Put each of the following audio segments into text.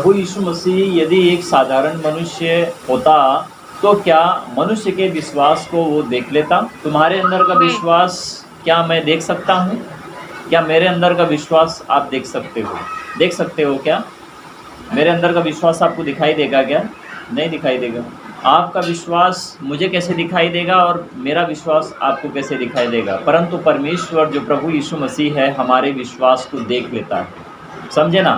प्रभु यीशु मसीह यदि एक साधारण मनुष्य होता तो क्या मनुष्य के विश्वास को वो देख लेता? तुम्हारे अंदर का विश्वास क्या मैं देख सकता हूँ? क्या मेरे अंदर का विश्वास आप देख सकते हो? देख सकते हो क्या? मेरे अंदर का विश्वास आपको दिखाई देगा क्या? नहीं दिखाई देगा। आपका विश्वास मुझे कैसे दिखाई देगा और मेरा विश्वास आपको कैसे दिखाई देगा? परंतु परमेश्वर जो प्रभु यीशु मसीह है हमारे विश्वास को देख लेता है। समझे ना?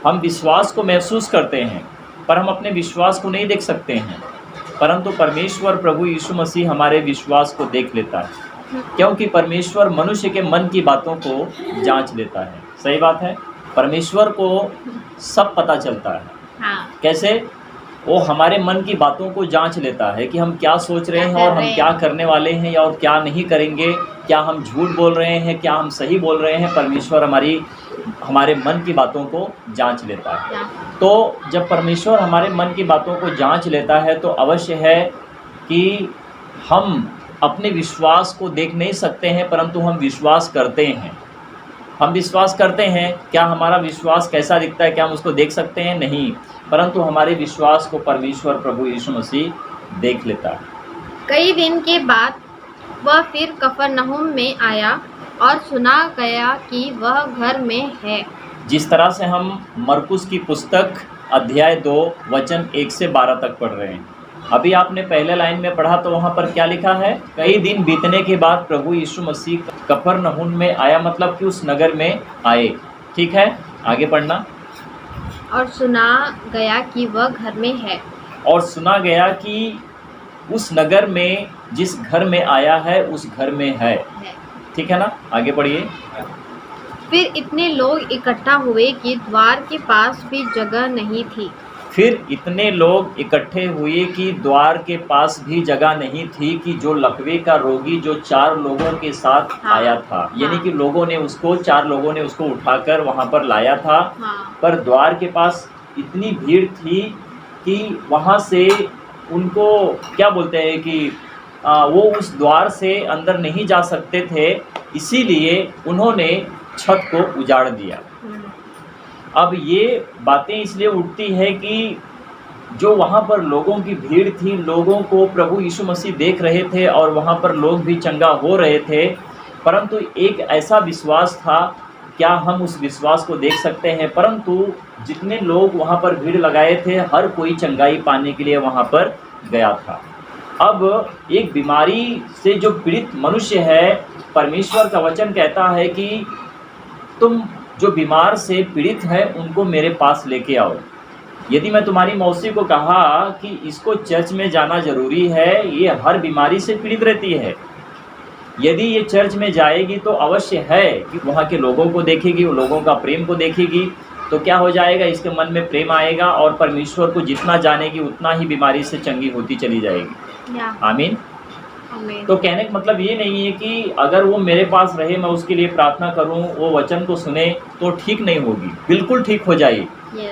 हम विश्वास को महसूस करते हैं पर हम अपने विश्वास को नहीं देख सकते हैं, परंतु परमेश्वर प्रभु यीशु मसीह हमारे विश्वास को देख लेता है, क्योंकि परमेश्वर मनुष्य के मन की बातों को जांच लेता है। सही बात है। परमेश्वर को सब पता चलता है। हाँ। कैसे? वो हमारे मन की बातों को जांच लेता है कि हम क्या सोच रहे हैं और हम क्या करने वाले हैं या और क्या नहीं करेंगे, क्या हम झूठ बोल रहे हैं, क्या हम सही बोल रहे हैं। परमेश्वर हमारे मन की बातों को जांच लेता है। तो जब परमेश्वर हमारे मन की बातों को जांच लेता है तो अवश्य है कि हम अपने विश्वास को देख नहीं सकते हैं, परंतु हम विश्वास करते हैं। हम विश्वास करते हैं। क्या हमारा विश्वास कैसा दिखता है? क्या हम उसको देख सकते हैं? नहीं, परंतु हमारे विश्वास को परमेश्वर प्रभु यीशु मसीह देख लेता है। कई दिन के बाद वह फिर कफरनहूम में आया और सुना गया कि वह घर में है। जिस तरह से हम मरकुस की पुस्तक अध्याय 2 वचन 1 से 12 तक पढ़ रहे हैं। अभी आपने पहले लाइन में पढ़ा तो वहाँ पर क्या लिखा है? कई दिन बीतने के बाद प्रभु यीशु मसीह कफरनहूम में आया, मतलब कि उस नगर में आए। ठीक है, आगे पढ़ना। और सुना गया कि वह घर में है। और सुना गया कि उस नगर में जिस घर में आया है उस घर में है। ठीक है ना? आगे पढ़िए। फिर इतने लोग इकट्ठा हुए कि द्वार के पास भी जगह नहीं थी। फिर इतने लोग इकट्ठे हुए कि द्वार के पास भी जगह नहीं थी कि जो लकवे का रोगी जो 4 लोगों के साथ आया था, यानी कि चार लोगों ने उसको उठाकर वहाँ पर लाया था। पर द्वार के पास इतनी भीड़ थी कि वहाँ से उनको क्या बोलते हैं कि वो उस द्वार से अंदर नहीं जा सकते थे, इसीलिए उन्होंने छत को उजाड़ दिया। अब ये बातें इसलिए उठती है कि जो वहाँ पर लोगों की भीड़ थी, लोगों को प्रभु यीशु मसीह देख रहे थे और वहाँ पर लोग भी चंगा हो रहे थे, परंतु एक ऐसा विश्वास था, क्या हम उस विश्वास को देख सकते हैं? परंतु जितने लोग वहाँ पर भीड़ लगाए थे, हर कोई चंगाई पाने के लिए वहाँ पर गया था। अब एक बीमारी से जो पीड़ित मनुष्य है, परमेश्वर का वचन कहता है कि तुम जो बीमार से पीड़ित है उनको मेरे पास लेके आओ। यदि मैं तुम्हारी मौसी को कहा कि इसको चर्च में जाना ज़रूरी है, ये हर बीमारी से पीड़ित रहती है, यदि ये चर्च में जाएगी तो अवश्य है कि वहाँ के लोगों को देखेगी, लोगों का प्रेम को देखेगी, तो क्या हो जाएगा? इसके मन में प्रेम आएगा और परमेश्वर को जितना जानेगी उतना ही बीमारी से चंगी होती चली जाएगी। आमीन। तो कहने का मतलब ये नहीं है कि अगर वो मेरे पास रहे, मैं उसके लिए प्रार्थना करूं, वो वचन को सुने तो ठीक नहीं होगी। बिल्कुल ठीक हो जाएगी।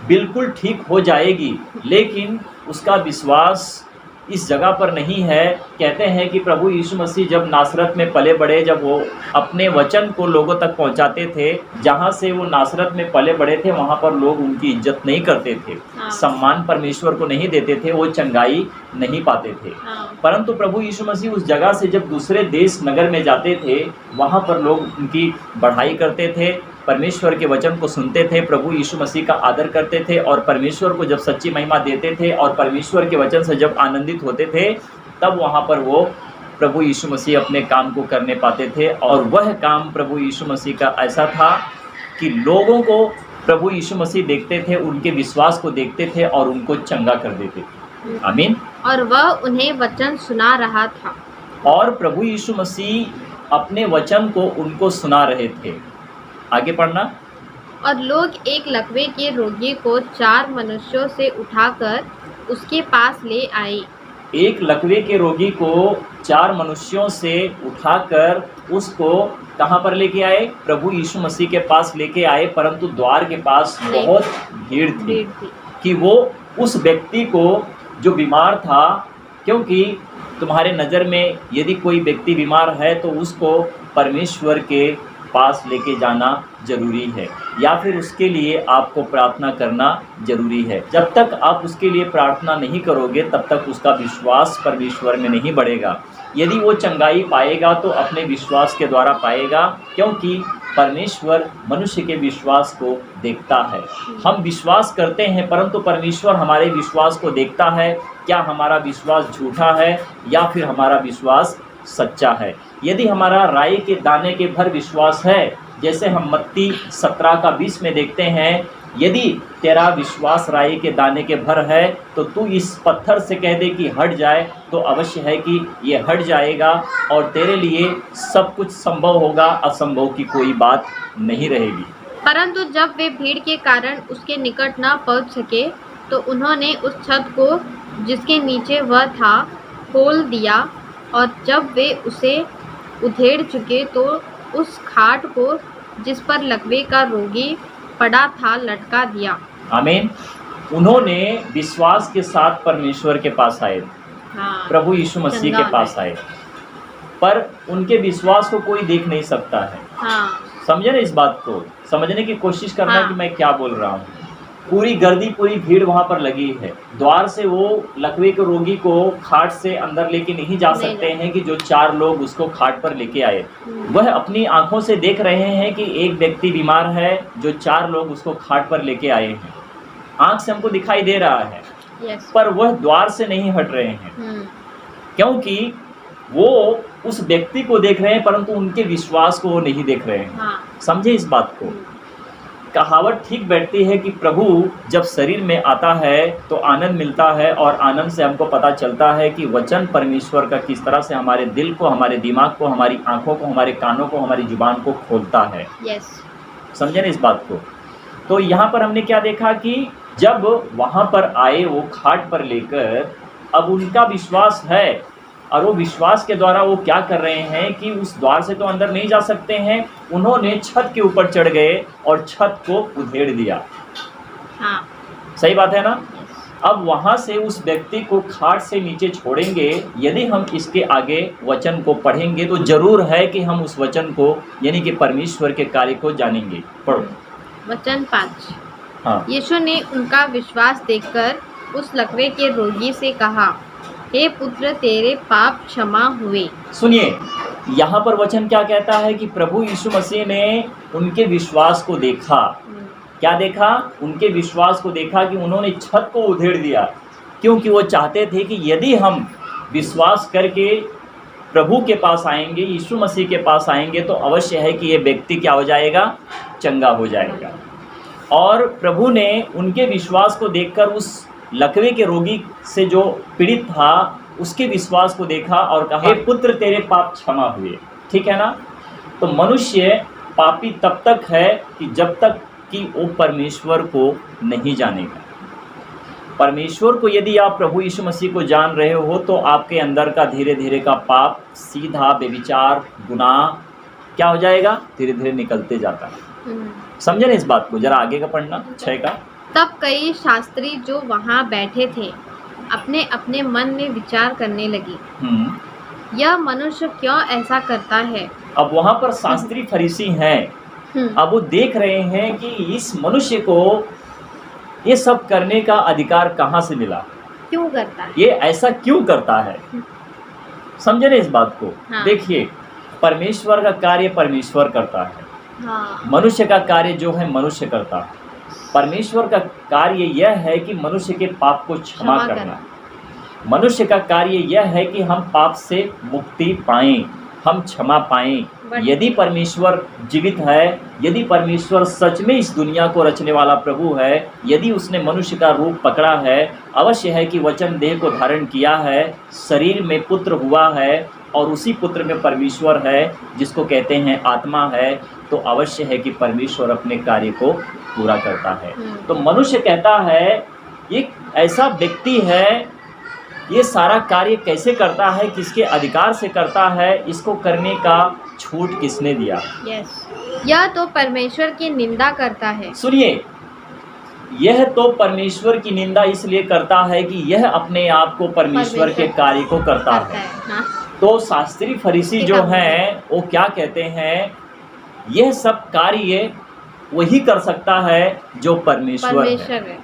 बिल्कुल ठीक हो जाएगी, लेकिन उसका विश्वास इस जगह पर नहीं है। कहते हैं कि प्रभु यीशु मसीह जब नासरत में पले बढ़े, जब वो अपने वचन को लोगों तक पहुंचाते थे, जहां से वो नासरत में पले बढ़े थे वहां पर लोग उनकी इज्जत नहीं करते थे, सम्मान परमेश्वर को नहीं देते थे, वो चंगाई नहीं पाते थे। परंतु प्रभु यीशु मसीह उस जगह से जब दूसरे देश नगर में जाते थे, वहां पर लोग उनकी बढ़ाई करते थे, परमेश्वर के वचन को सुनते थे, प्रभु यीशु मसीह का आदर करते थे और परमेश्वर को जब सच्ची महिमा देते थे और परमेश्वर के वचन से जब आनंदित होते थे, तब वहाँ पर वो प्रभु यीशु मसीह अपने काम को करने पाते थे। और वह काम प्रभु यीशु मसीह का ऐसा था कि लोगों को प्रभु यीशु मसीह देखते थे, उनके विश्वास को देखते थे और उनको चंगा कर देते थे। आमीन। और वह उन्हें वचन सुना रहा था। और प्रभु यीशु मसीह अपने वचन को उनको सुना रहे थे। आगे पढ़ना। और लोग एक लकवे के रोगी को 4 मनुष्यों से उठाकर उसके पास ले आए। एक लकवे के रोगी को 4 मनुष्यों से उठाकर उसको कहाँ पर लेके आए? प्रभु यीशु मसीह के पास लेके आए, परंतु द्वार के पास बहुत भीड़ थी कि वो उस व्यक्ति को जो बीमार था, क्योंकि तुम्हारे नज़र में यदि कोई व्यक्ति बीमार है तो उसको परमेश्वर के पास लेके जाना जरूरी है, या फिर उसके लिए आपको प्रार्थना करना जरूरी है। जब तक आप उसके लिए प्रार्थना नहीं करोगे तब तक उसका विश्वास परमेश्वर में नहीं बढ़ेगा। यदि वो चंगाई पाएगा तो अपने विश्वास के द्वारा पाएगा, क्योंकि परमेश्वर मनुष्य के विश्वास को देखता है। हम विश्वास करते हैं परंतु परमेश्वर हमारे विश्वास को देखता है, क्या हमारा विश्वास झूठा है या फिर हमारा विश्वास सच्चा है। यदि हमारा राई के दाने के भर विश्वास है, जैसे हम मत्ती 17:20 में देखते हैं, यदि तेरा विश्वास राई के दाने के भर है तो तू इस पत्थर से कह दे कि हट जाए, तो अवश्य है कि ये हट जाएगा और तेरे लिए सब कुछ संभव होगा, असंभव की कोई बात नहीं रहेगी। परंतु जब वे भीड़ के कारण उसके निकट न पहुंच सके तो उन्होंने उस छत को जिसके नीचे वह था खोल दिया, और जब वे उसे उधेड़ चुके तो उस खाट को जिस पर लकवे का रोगी पड़ा था लटका दिया। आमीन। उन्होंने विश्वास के साथ परमेश्वर के पास आए, हाँ, प्रभु यीशु मसीह के पास आए, पर उनके विश्वास को कोई देख नहीं सकता है। हाँ, समझे ना, इस बात को समझने की कोशिश करना हाँ। कि मैं क्या बोल रहा हूँ। पूरी गर्दी, पूरी भीड़ वहां पर लगी है। द्वार से वो लकवे के रोगी को खाट से अंदर लेके नहीं जा सकते हैं कि जो 4 लोग उसको खाट पर लेके आए। वह अपनी आंखों से देख रहे हैं कि एक व्यक्ति बीमार है, जो 4 लोग उसको खाट पर लेके आए हैं। आंख से हमको दिखाई दे रहा है, यस। पर वह द्वार से नहीं हट रहे हैं, क्योंकि वो उस व्यक्ति को देख रहे हैं परंतु उनके विश्वास को वो नहीं देख रहे हैं। हाँ। समझे इस बात को। कहावत ठीक बैठती है कि प्रभु जब शरीर में आता है तो आनंद मिलता है, और आनंद से हमको पता चलता है कि वचन परमेश्वर का किस तरह से हमारे दिल को, हमारे दिमाग को, हमारी आंखों को, हमारे कानों को, हमारी जुबान को खोलता है। यस। समझे ना इस बात को। तो यहाँ पर हमने क्या देखा कि जब वहाँ पर आए वो खाट पर लेकर, अब उनका विश्वास है, और वो विश्वास के द्वारा वो क्या कर रहे हैं कि उस द्वार से तो अंदर नहीं जा सकते हैं, उन्होंने छत के ऊपर चढ़ गए और छत को उधेड़ दिया। हाँ। सही बात है ना। अब वहाँ से उस व्यक्ति को खाट से नीचे छोड़ेंगे। यदि हम इसके आगे वचन को पढ़ेंगे तो जरूर है कि हम उस वचन को, यानी कि परमेश्वर के कार्य को जानेंगे। पढ़ो वचन 5। हाँ। यीशु ने उनका विश्वास देखकर उस लकवे के रोगी से कहा, हे पुत्र, तेरे पाप क्षमा हुए। सुनिए, यहाँ पर वचन क्या कहता है कि प्रभु यीशु मसीह ने उनके विश्वास को देखा। क्या देखा? उनके विश्वास को देखा कि उन्होंने छत को उधेड़ दिया, क्योंकि वो चाहते थे कि यदि हम विश्वास करके प्रभु के पास आएंगे, यीशु मसीह के पास आएंगे, तो अवश्य है कि ये व्यक्ति क्या हो जाएगा? चंगा हो जाएगा। और प्रभु ने उनके विश्वास को देखकर उस लकवे के रोगी से जो पीड़ित था उसके विश्वास को देखा और कहा, हे पुत्र, तेरे पाप क्षमा हुए। ठीक है ना। तो मनुष्य पापी तब तक है कि जब तक कि वो परमेश्वर को नहीं जानेगा। परमेश्वर को यदि आप प्रभु यीशु मसीह को जान रहे हो तो आपके अंदर का धीरे धीरे का पाप, सीधा बेविचार, गुनाह क्या हो जाएगा? धीरे धीरे निकलते जाता है। समझे ना इस बात को। जरा आगे का पढ़ना 6 का। तब कई शास्त्री जो वहाँ बैठे थे अपने अपने मन में विचार करने लगे, यह मनुष्य क्यों ऐसा करता है। अब वहाँ पर शास्त्री फरीसी हैं। अब वो देख रहे हैं कि इस मनुष्य को ये सब करने का अधिकार कहाँ से मिला, क्यों करता है, ये ऐसा क्यों करता है। समझे ना इस बात को। हाँ। देखिए, परमेश्वर का कार्य परमेश्वर करता है, हाँ। मनुष्य का कार्य जो है मनुष्य करता है। परमेश्वर का कार्य यह है कि मनुष्य के पाप को क्षमा करना। मनुष्य का कार्य यह है कि हम पाप से मुक्ति पाएं, हम क्षमा पाएं। यदि परमेश्वर जीवित है, यदि परमेश्वर सच में इस दुनिया को रचने वाला प्रभु है, यदि उसने मनुष्य का रूप पकड़ा है, अवश्य है कि वचन देह को धारण किया है, शरीर में पुत्र हुआ है, और उसी पुत्र में परमेश्वर है जिसको कहते हैं आत्मा है, तो अवश्य है कि परमेश्वर अपने कार्य को पूरा करता है। तो मनुष्य कहता है ये ऐसा व्यक्ति है, ये सारा कार्य कैसे करता है, किसके अधिकार से करता है, इसको करने का छूट किसने दिया। यस। यह तो परमेश्वर की निंदा करता है। सुनिए, यह तो परमेश्वर की निंदा इसलिए करता है कि यह अपने आप को परमेश्वर के कार्य को करता है। हाँ। तो शास्त्री फरीसी जो हैं वो क्या कहते हैं यह सब कार्य वही कर सकता है जो परमेश्वर है, परमेश्वर है।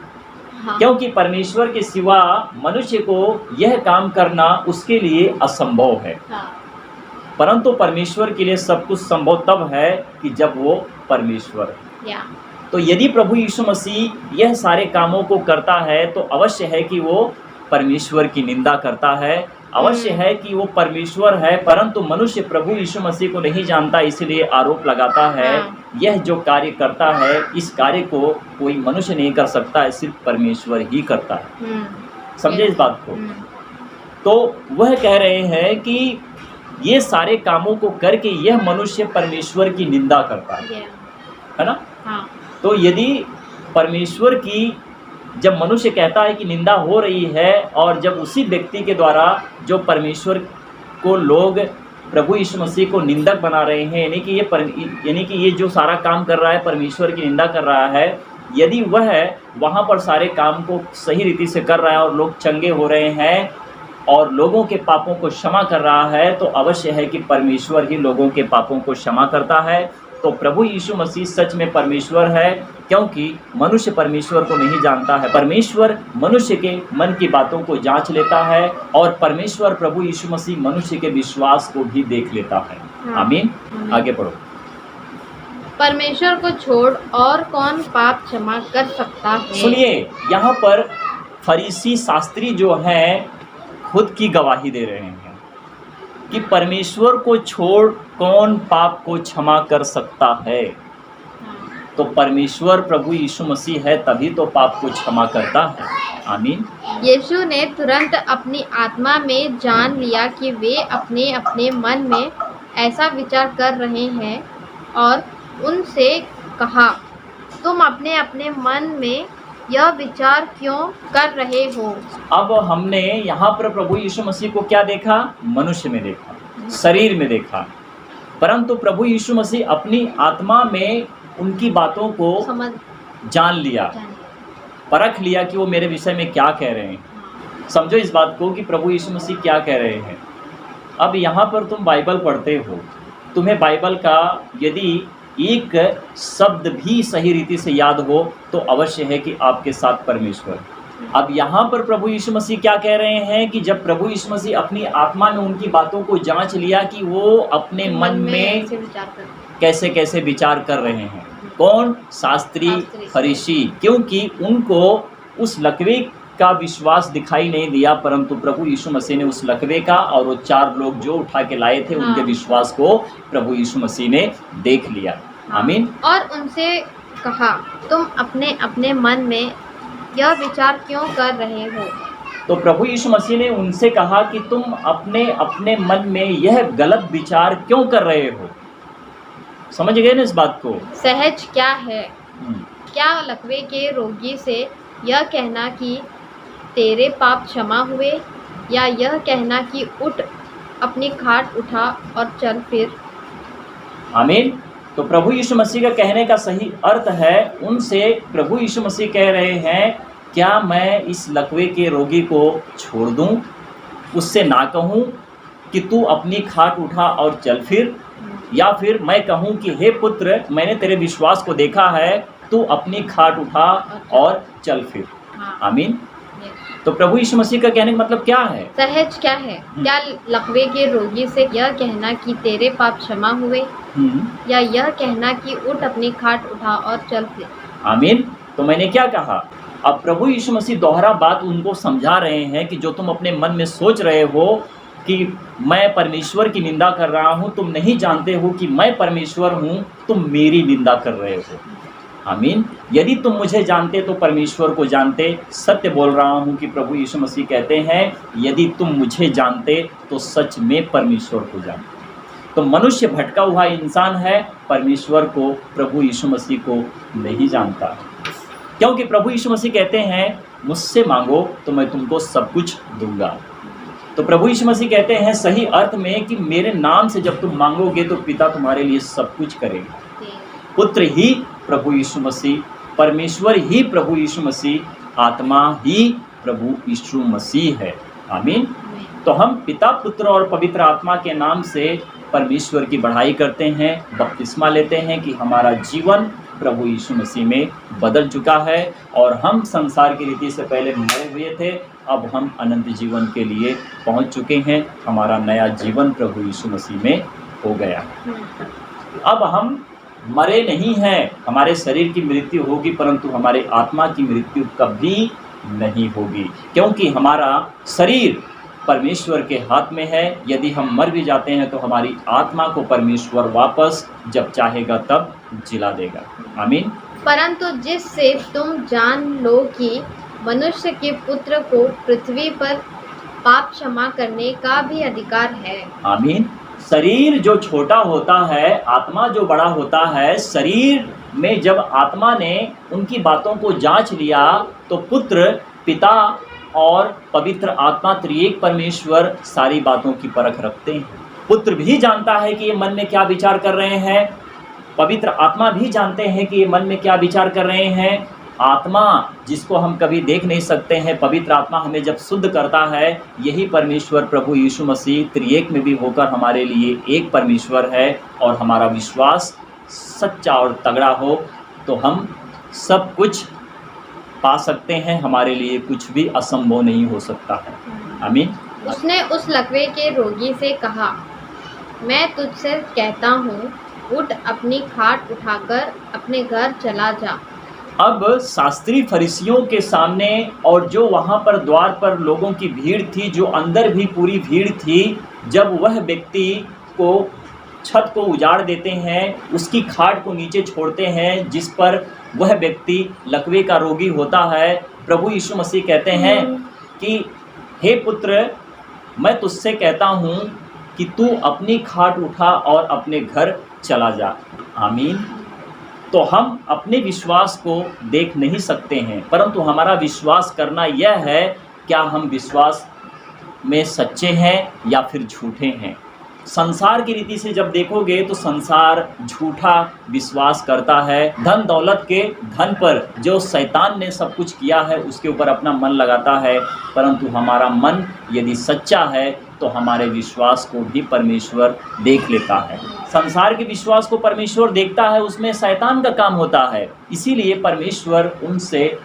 हाँ, क्योंकि परमेश्वर के सिवा मनुष्य को यह काम करना उसके लिए असंभव है। हाँ, परंतु परमेश्वर के लिए सब कुछ संभव तब है कि जब वो परमेश्वर है। या तो यदि प्रभु यीशु मसीह यह सारे कामों को करता है तो अवश्य है कि वो परमेश्वर की निंदा करता है, अवश्य है कि वो परमेश्वर है, परंतु मनुष्य प्रभु यीशु मसीह को नहीं जानता, इसलिए आरोप लगाता है। हाँ। यह जो कार्य करता है, इस कार्य को कोई मनुष्य नहीं कर सकता है, सिर्फ परमेश्वर ही करता है। समझे इस बात को? तो वह कह रहे हैं कि ये सारे कामों को करके यह मनुष्य परमेश्वर की निंदा करता है ना? हाँ, तो यदि परमेश्वर की जब मनुष्य कहता है कि निंदा हो रही है, और जब उसी व्यक्ति के द्वारा जो परमेश्वर को लोग प्रभु यीशु मसीह को निंदक बना रहे हैं, यानी कि ये जो सारा काम कर रहा है परमेश्वर की निंदा कर रहा है, यदि वह वहाँ पर सारे काम को सही रीति से कर रहा है और लोग चंगे हो रहे हैं और लोगों के पापों को क्षमा कर रहा है, तो अवश्य है कि परमेश्वर ही लोगों के पापों को क्षमा करता है। तो प्रभु यीशु मसीह सच में परमेश्वर है, क्योंकि मनुष्य परमेश्वर को नहीं जानता है। परमेश्वर मनुष्य के मन की बातों को जांच लेता है, और परमेश्वर प्रभु यीशु मसीह मनुष्य के विश्वास को भी देख लेता है। हाँ। आमीन। आगे पढ़ो। परमेश्वर को छोड़ और कौन पाप क्षमा कर सकता है? सुनिए, यहाँ पर फरीसी शास्त्री जो हैं खुद की गवाही दे रहे हैं कि परमेश्वर को छोड़ कौन पाप को क्षमा कर सकता है। तो परमेश्वर प्रभु यीशु मसीह है, तभी तो पाप को क्षमा करता है। आमीन। यीशु ने तुरंत अपनी आत्मा में जान लिया कि वे अपने अपने मन में ऐसा विचार कर रहे हैं, और उनसे कहा, तुम अपने अपने मन में यह विचार क्यों कर रहे हो? अब हमने यहाँ पर प्रभु यीशु मसीह को क्या देखा? मनुष्य में देखा, शरीर में देखा, परंतु प्रभु यीशु मसीह अपनी आत्मा में उनकी बातों को समझ जान लिया, परख लिया कि वो मेरे विषय में क्या कह रहे हैं। समझो इस बात को कि प्रभु यीशु मसीह क्या कह रहे हैं। अब यहाँ पर तुम बाइबल पढ़ते हो, तुम्हें बाइबल का यदि एक शब्द भी सही रीति से याद हो तो अवश्य है कि आपके साथ परमेश्वर। अब यहाँ पर प्रभु यीशु मसीह क्या कह रहे हैं कि जब प्रभु यीशु मसीह अपनी आत्मा में उनकी बातों को जांच लिया कि वो अपने मन में ऐसे विचार कर रहे हैं। कैसे कैसे विचार कर रहे हैं। कौन? शास्त्री, फरीसी, क्योंकि उनको उस लकवे का विश्वास दिखाई नहीं दिया, परंतु प्रभु यीशु मसीह ने उस लकवे का और वो 4 लोग जो उठा के लाए थे उनके विश्वास को प्रभु यीशु मसीह ने देख लिया। आमीन। और उनसे कहा, तुम अपने अपने मन में यह विचार क्यों कर रहे हो? तो प्रभु यीशु मसीह ने उनसे कहा कि तुम अपने अपने मन में यह गलत विचार क्यों कर रहे हो। समझ गए ना इस बात को? सहज क्या है? क्या लकवे के रोगी से यह कहना कि तेरे पाप क्षमा हुए, या यह कहना कि उठ, अपनी खाट उठा और चल फिर? आमीन। तो प्रभु यीशु मसीह का कहने का सही अर्थ है, उनसे प्रभु यीशु मसीह कह रहे हैं, क्या मैं इस लकवे के रोगी को छोड़ दूं? उससे ना कहूं कि तू अपनी खाट उठा और चल फिर, या फिर मैं कहूं कि हे पुत्र, मैंने तेरे विश्वास को देखा है, तू अपनी खाट उठा और चल फिर। आमीन। तो प्रभु यीशु मसीह का कहने का मतलब क्या है? सहज क्या है? क्या लकवे के रोगी से यह कहना कि तेरे पाप क्षमा हुए, या यह कहना कि उठ, अपनी खाट उठा और चल फिर? आमीन। तो मैंने क्या कहा? अब प्रभु यीशु मसीह दोहरा बात उनको समझा रहे हैं कि जो तुम अपने मन में सोच रहे हो कि मैं परमेश्वर की निंदा कर रहा हूँ, तुम नहीं जानते हो कि मैं परमेश्वर हूँ, तुम मेरी निंदा कर रहे हो। आमीन। यदि तुम मुझे जानते तो परमेश्वर को जानते। सत्य बोल रहा हूँ कि प्रभु यीशु मसीह कहते हैं, यदि तुम मुझे जानते तो सच में परमेश्वर को जानते। तो मनुष्य भटका हुआ इंसान है, परमेश्वर को, प्रभु यीशु मसीह को नहीं जानता, क्योंकि प्रभु यीशु मसीह कहते हैं, मुझसे मांगो तो मैं तुमको सब कुछ दूंगा। तो प्रभु यीशु मसीह कहते हैं सही अर्थ में कि मेरे नाम से जब तुम मांगोगे तो पिता तुम्हारे लिए सब कुछ करेगा। पुत्र ही प्रभु यीशु मसीह, परमेश्वर ही प्रभु यीशु मसीह, आत्मा ही प्रभु यीशु मसीह है। आमीन। तो हम पिता, पुत्र और पवित्र आत्मा के नाम से परमेश्वर की बढ़ाई करते हैं, बपतिस्मा लेते हैं कि हमारा जीवन प्रभु यीशु मसीह में बदल चुका है और हम संसार की रीति से पहले मरे हुए थे, अब हम अनंत जीवन के लिए पहुंच चुके हैं। हमारा नया जीवन प्रभु यीशु मसीह में हो गया। अब हम मरे नहीं हैं, हमारे शरीर की मृत्यु होगी परंतु हमारे आत्मा की मृत्यु कभी नहीं होगी, क्योंकि हमारा शरीर परमेश्वर के हाथ में है। यदि हम मर भी जाते हैं तो हमारी आत्मा को परमेश्वर वापस जब चाहेगा तब जिला देगा। आमीन। परंतु जिससे तुम जान लो कि मनुष्य के पुत्र को पृथ्वी पर पाप क्षमा करने का भी अधिकार है। आमीन। शरीर जो छोटा होता है, आत्मा जो बड़ा होता है। शरीर में जब आत्मा ने उनकी बातों को जांच लिया तो पुत्र, पिता और पवित्र आत्मा त्रिएक परमेश्वर सारी बातों की परख रखते हैं। पुत्र भी जानता है कि ये मन में क्या विचार कर रहे हैं, पवित्र आत्मा भी जानते हैं कि ये मन में क्या विचार कर रहे हैं। आत्मा जिसको हम कभी देख नहीं सकते हैं, पवित्र आत्मा हमें जब शुद्ध करता है, यही परमेश्वर प्रभु यीशु मसीह त्रिएक में भी होकर हमारे लिए एक परमेश्वर है। और हमारा विश्वास सच्चा और तगड़ा हो तो हम सब कुछ पा सकते हैं, हमारे लिए कुछ भी असंभव नहीं हो सकता है। आमीन। उसने उस लकवे के रोगी से कहा, मैं तुझसे कहता हूँ, उठ अपनी खाट उठाकर अपने घर चला जा। अब शास्त्री फरीसियों के सामने और जो वहाँ पर द्वार पर लोगों की भीड़ थी, जो अंदर भी पूरी भीड़ थी, जब वह व्यक्ति को छत को उजाड़ देते हैं, उसकी खाट को नीचे छोड़ते हैं जिस पर वह व्यक्ति लकवे का रोगी होता है, प्रभु यीशु मसीह कहते हैं कि हे पुत्र, मैं तुझसे कहता हूँ कि तू अपनी खाट उठा और अपने घर चला जा। आमीन। तो हम अपने विश्वास को देख नहीं सकते हैं, परंतु हमारा विश्वास करना यह है, क्या हम विश्वास में सच्चे हैं या फिर झूठे हैं। संसार की रीति से जब देखोगे तो संसार झूठा विश्वास करता है। धन दौलत के धन पर जो शैतान ने सब कुछ किया है उसके ऊपर अपना मन लगाता है, परंतु हमारा मन यदि सच्चा है तो हमारे विश्वास को भी परमेश्वर देख लेता है। संसार के विश्वास को परमेश्वर देखता है, उसमें शैतान का काम होता है, इसीलिए परमेश्वर उनसे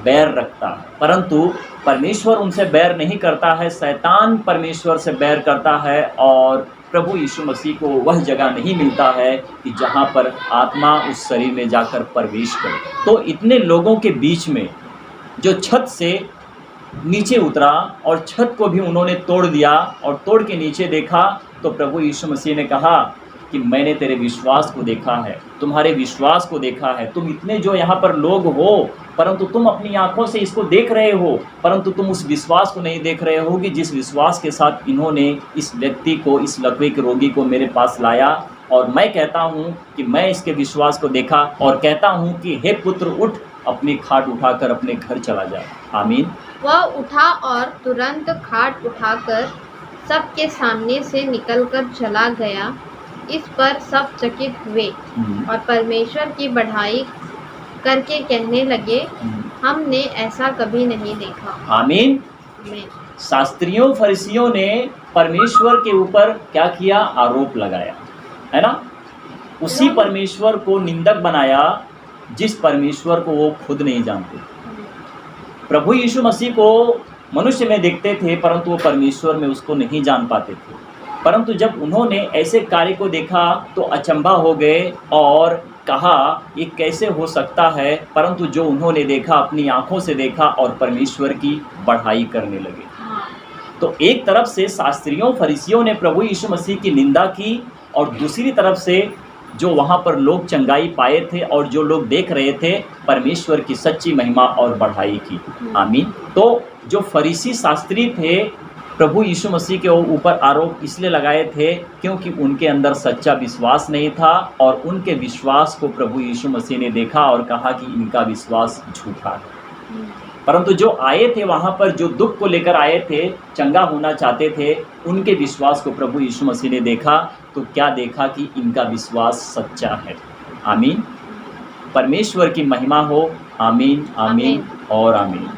बैर रखता है। परंतु परमेश्वर उनसे बैर नहीं करता है, शैतान परमेश्वर से बैर करता है और प्रभु यीशु मसीह को वह जगह नहीं मिलता है कि जहाँ पर आत्मा उस शरीर में जाकर प्रवेश करे। तो इतने लोगों के बीच में जो छत से नीचे उतरा और छत को भी उन्होंने तोड़ दिया और तोड़ के नीचे देखा तो प्रभु यीशु मसीह ने कहा कि मैंने तेरे विश्वास को देखा है, तुम्हारे विश्वास को देखा है। तुम इतने जो यहाँ पर लोग हो, परंतु तुम अपनी आंखों से इसको देख रहे हो, परंतु तुम उस विश्वास को नहीं देख रहे हो कि जिस विश्वास के साथ इन्होंने इस व्यक्ति को, इस लकवे के रोगी को मेरे पास लाया। और मैं कहता हूँ कि मैं इसके विश्वास को देखा और कहता हूँ कि हे पुत्र, उठ, अपनी खाट उठाकर अपने घर चला जा। आमीन। वह उठा और तुरंत खाट उठाकर सबके सामने से निकलकर चला गया। इस पर सब चकित हुए और परमेश्वर की बढ़ाई करके कहने लगे, हमने ऐसा कभी नहीं देखा। आमीन। शास्त्रियों फरीसियों ने परमेश्वर के ऊपर क्या किया? आरोप लगाया, है ना। उसी परमेश्वर को निंदक बनाया जिस परमेश्वर को वो खुद नहीं जानते। प्रभु यीशु मसीह को मनुष्य में देखते थे परंतु वो परमेश्वर में उसको नहीं जान पाते थे। परंतु जब उन्होंने ऐसे कार्य को देखा तो अचंभा हो गए और कहा ये कैसे हो सकता है। परंतु जो उन्होंने देखा, अपनी आंखों से देखा और परमेश्वर की बढ़ाई करने लगे। तो एक तरफ से शास्त्रियों फरीसियों ने प्रभु यीशु मसीह की निंदा की और दूसरी तरफ से जो वहाँ पर लोग चंगाई पाए थे और जो लोग देख रहे थे, परमेश्वर की सच्ची महिमा और बढ़ाई की। आमीन। तो जो फरीसी शास्त्री थे, प्रभु यीशु मसीह के ऊपर आरोप इसलिए लगाए थे क्योंकि उनके अंदर सच्चा विश्वास नहीं था और उनके विश्वास को प्रभु यीशु मसीह ने देखा और कहा कि इनका विश्वास झूठा है। परंतु जो आए थे वहाँ पर, जो दुख को लेकर आए थे, चंगा होना चाहते थे, उनके विश्वास को प्रभु यीशु मसीह ने देखा तो क्या देखा कि इनका विश्वास सच्चा है। आमीन। परमेश्वर की महिमा हो। आमीन, आमीन और आमीन।